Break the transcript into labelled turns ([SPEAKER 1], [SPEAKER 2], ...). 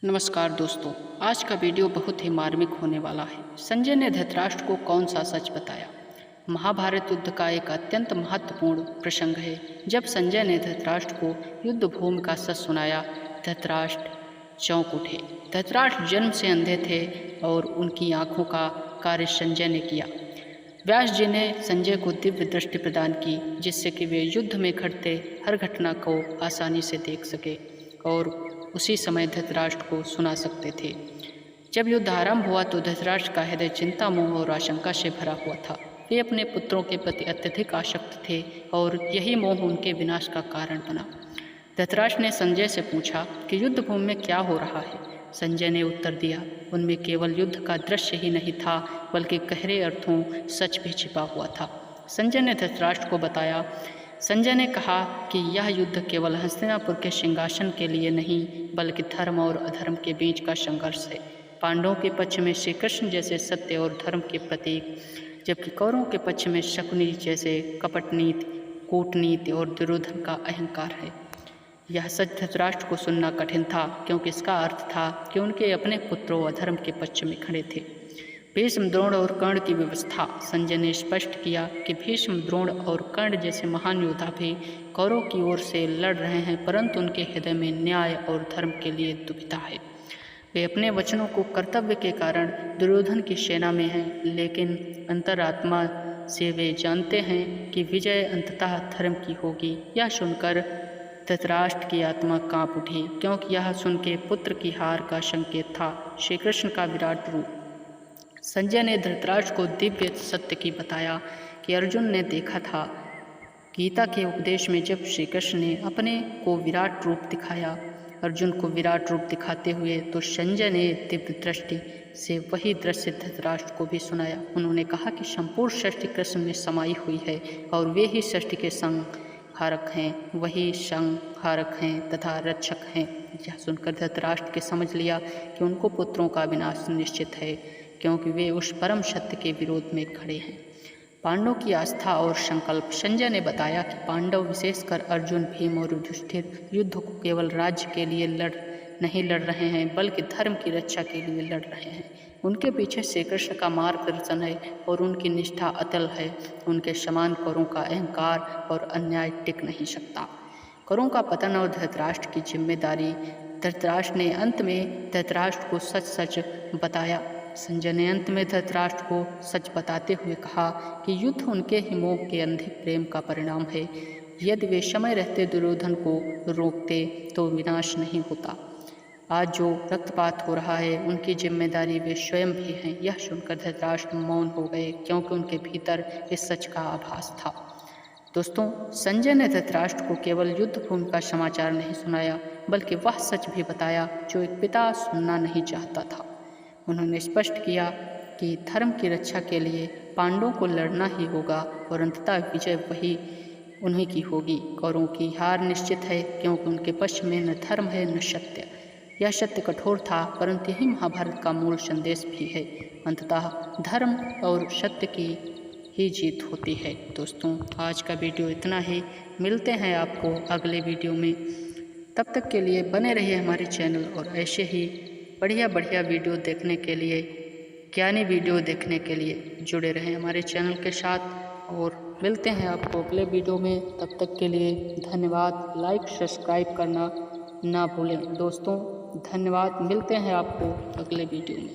[SPEAKER 1] नमस्कार दोस्तों, आज का वीडियो बहुत ही मार्मिक होने वाला है। संजय ने धृतराष्ट्र को कौन सा सच बताया? महाभारत युद्ध का एक अत्यंत महत्वपूर्ण प्रसंग है। जब संजय ने धृतराष्ट्र को युद्ध भूमि का सच सुनाया, धृतराष्ट्र चौंक उठे। धृतराष्ट्र जन्म से अंधे थे और उनकी आंखों का कार्य संजय ने किया। व्यास जी ने संजय को दिव्य दृष्टि प्रदान की, जिससे कि वे युद्ध में घटते हर घटना को आसानी से देख सके और उसी समय धृतराष्ट्र को सुना सकते थे। जब युद्ध आरंभ हुआ तो धृतराष्ट्र का हृदय चिंता, मोह और आशंका से भरा हुआ था। वे अपने पुत्रों के प्रति अत्यधिक आसक्त थे और यही मोह उनके विनाश का कारण बना। धृतराष्ट्र ने संजय से पूछा कि युद्ध भूमि में क्या हो रहा है। संजय ने उत्तर दिया, उनमें केवल युद्ध का दृश्य ही नहीं था, बल्कि गहरे अर्थों सच भी छिपा हुआ था। संजय ने धृतराष्ट्र को बताया। संजय ने कहा कि यह युद्ध केवल हस्तिनापुर के सिंहासन के लिए नहीं, बल्कि धर्म और अधर्म के बीच का संघर्ष है। पांडवों के पक्ष में श्री कृष्ण जैसे सत्य और धर्म के प्रतीक, जबकि कौरवों के पक्ष में शकुनी जैसे कपटनीति, कूटनीति और दुर्योधन का अहंकार है। यह सच धृतराष्ट्र को सुनना कठिन था, क्योंकि इसका अर्थ था कि उनके अपने पुत्रों अधर्म के पक्ष में खड़े थे। भीष्म, द्रोण और कर्ण की व्यवस्था। संजय ने स्पष्ट किया कि भीष्म, द्रोण और कर्ण जैसे महान योद्धा भी कौरवों की ओर से लड़ रहे हैं, परंतु उनके हृदय में न्याय और धर्म के लिए दुविधा है। वे अपने वचनों को कर्तव्य के कारण दुर्योधन की सेना में हैं, लेकिन अंतरात्मा से वे जानते हैं कि विजय अंततः धर्म की होगी। यह सुनकर धृतराष्ट्र की आत्मा कांप उठी, क्योंकि यह सुन के पुत्र की हार का संकेत था, श्री कृष्ण का विराट रूप। संजय ने धृतराष्ट्र को दिव्य सत्य की बताया कि अर्जुन ने देखा था गीता के उपदेश में, जब श्री कृष्ण ने अपने को विराट रूप दिखाया, अर्जुन को विराट रूप दिखाते हुए, तो संजय ने दिव्य दृष्टि से वही दृश्य धृतराष्ट्र को भी सुनाया। उन्होंने कहा कि संपूर्ण सृष्टि कृष्ण में समाई हुई है और वे ही सृष्टि के संहारक हैं, वही संहारक हैं तथा रक्षक हैं। यह सुनकर धृतराष्ट्र के समझ लिया कि उनको पुत्रों का विनाश निश्चित है, क्योंकि वे उस परम सत्य के विरोध में खड़े हैं। पांडवों की आस्था और संकल्प। संजय ने बताया कि पांडव, विशेषकर अर्जुन, भीम और युधिष्ठिर, युद्ध को केवल राज्य के लिए नहीं लड़ रहे हैं, बल्कि धर्म की रक्षा के लिए लड़ रहे हैं। उनके पीछे श्री कृष्ण का मार्गदर्शन है और उनकी निष्ठा अटल है। उनके समान कौरवों का अहंकार और अन्याय टिक नहीं सकता। कौरवों का पतन और धृतराष्ट्र की जिम्मेदारी। धृतराष्ट्र ने अंत में धृतराष्ट्र को सच सच बताया। संजय ने अंत में धृतराष्ट्र को सच बताते हुए कहा कि युद्ध उनके ही मोह के अंधे प्रेम का परिणाम है। यदि वे समय रहते दुर्योधन को रोकते तो विनाश नहीं होता। आज जो रक्तपात हो रहा है, उनकी जिम्मेदारी वे स्वयं भी हैं। यह सुनकर धृतराष्ट्र मौन हो गए, क्योंकि उनके भीतर इस सच का आभास था। दोस्तों, संजय ने धृतराष्ट्र को केवल युद्ध भूमि का समाचार नहीं सुनाया, बल्कि वह सच भी बताया जो एक पिता सुनना नहीं चाहता था। उन्होंने स्पष्ट किया कि धर्म की रक्षा के लिए पांडवों को लड़ना ही होगा और अंततः विजय वही उन्हीं की होगी। कौरवों की हार निश्चित है, क्योंकि उनके पक्ष में न धर्म है न सत्य। यह सत्य कठोर था, परंतु यही महाभारत का मूल संदेश भी है। अंततः धर्म और सत्य की ही जीत होती है। दोस्तों, आज का वीडियो इतना ही। मिलते हैं आपको अगले वीडियो में। तब तक के लिए बने रहिए हमारे चैनल और ऐसे ही बढ़िया बढ़िया वीडियो देखने के लिए, ज्ञानी वीडियो देखने के लिए जुड़े रहें हमारे चैनल के साथ। और मिलते हैं आपको अगले वीडियो में। तब तक के लिए धन्यवाद। लाइक सब्सक्राइब करना ना भूलें। दोस्तों, धन्यवाद। मिलते हैं आपको अगले वीडियो में।